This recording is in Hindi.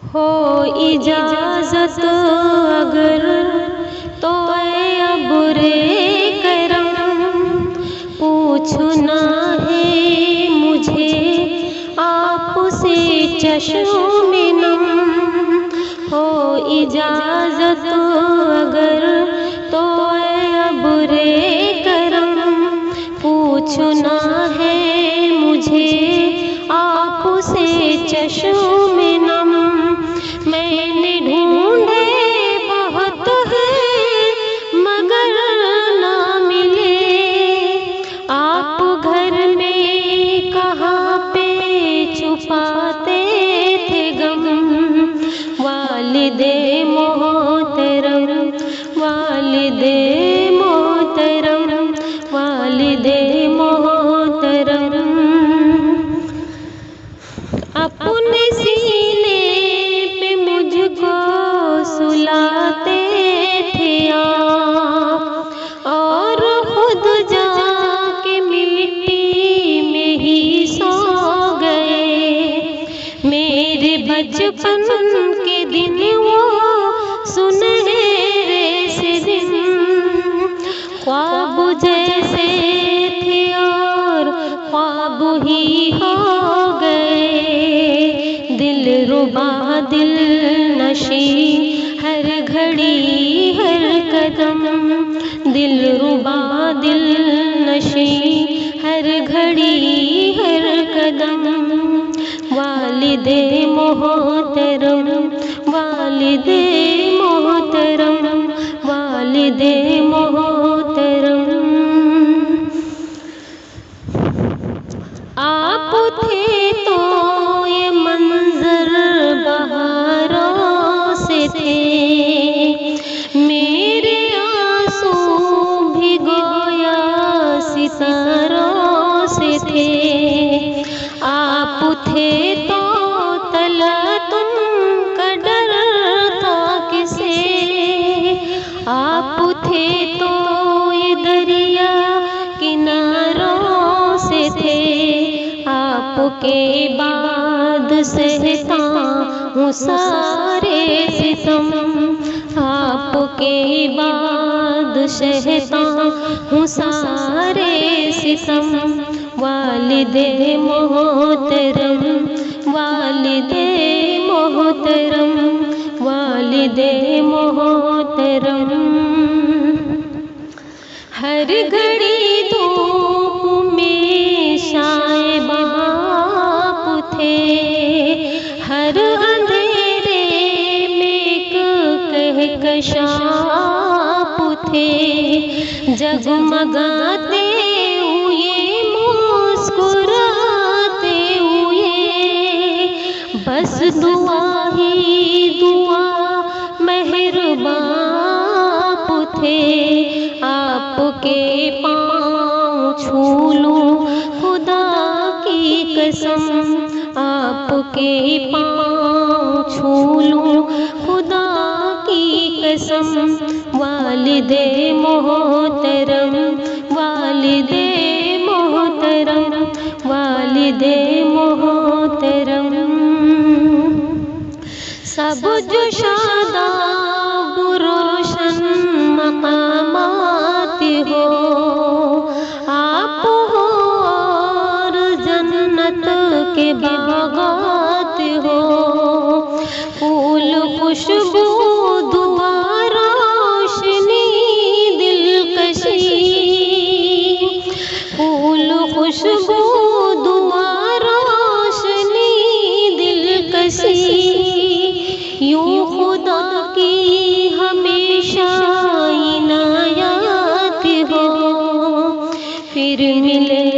हो इजाजत अगर तो अब रे करम, पूछना है मुझे आपसे चश्मे नम। हो इजाजत अगर तो अब रे करम, पूछना है मुझे आपसे चश्मे नम। मैंने ढूंढे बहुत है मगर ना मिले, आप घर में कहाँ पे छुपाते थे गम। वालिदे मोहतरम, वालिदे मोहतरम, वालिदे मोहतरम, अपने सीने पे मुझको सुलाते थे आप, और खुद जाके मिट्टी में ही सो गए। मेरे बचपन के दिन वो सुनहरे से दिन, ख्वाब जैसे थे और ख्वाब ही हो गए। दिल रुबा दिल नशी हर घड़ी हर कदम, दिल रुबा दिल नशी हर घड़ी हर कदम। वालिदे मोहतरम, वालिदे मोहतरम, वालिदे मोहतरम, आप थे तो ये मंजर बहारों से थे, मेरे आंसू भिगोया सितारों से थे। आप थे तो तला तुम का डर था किसे, आप थे तो ये दरिया किनारों से थे। आपके बाद सहता हूँ सारे सितम, आपके बाद सहता हूँ सारे सितम। वालिदे मोहतरम, वालिदे मोहतरम, वालिदे मोहतरम, हर घड़ी धूप में शायब आप थे, हर अंधेरे में एक कहकशां आप थे। जगमगाते हुए मुस्कुराते हुए, बस दुआ ही दुआ मेहरबान आप थे। आपके पाँव छू लूं खुदा की कसम, आपके पाँव छू लूं खुदा की कसम। वालिदे मोहतरम, वालिदे मोहतरम, वालिदे मोहतरम, सब जो शादाब रोशन मकामात हो, आप हो और जन्नत के बागात हो। फूल खुशबू दुआ रोशनी दिलकशी, फूल खुशबू दुआ रोशनी दिलकशी, यूं खुदा की हमेशा इनायत हो। फिर मिले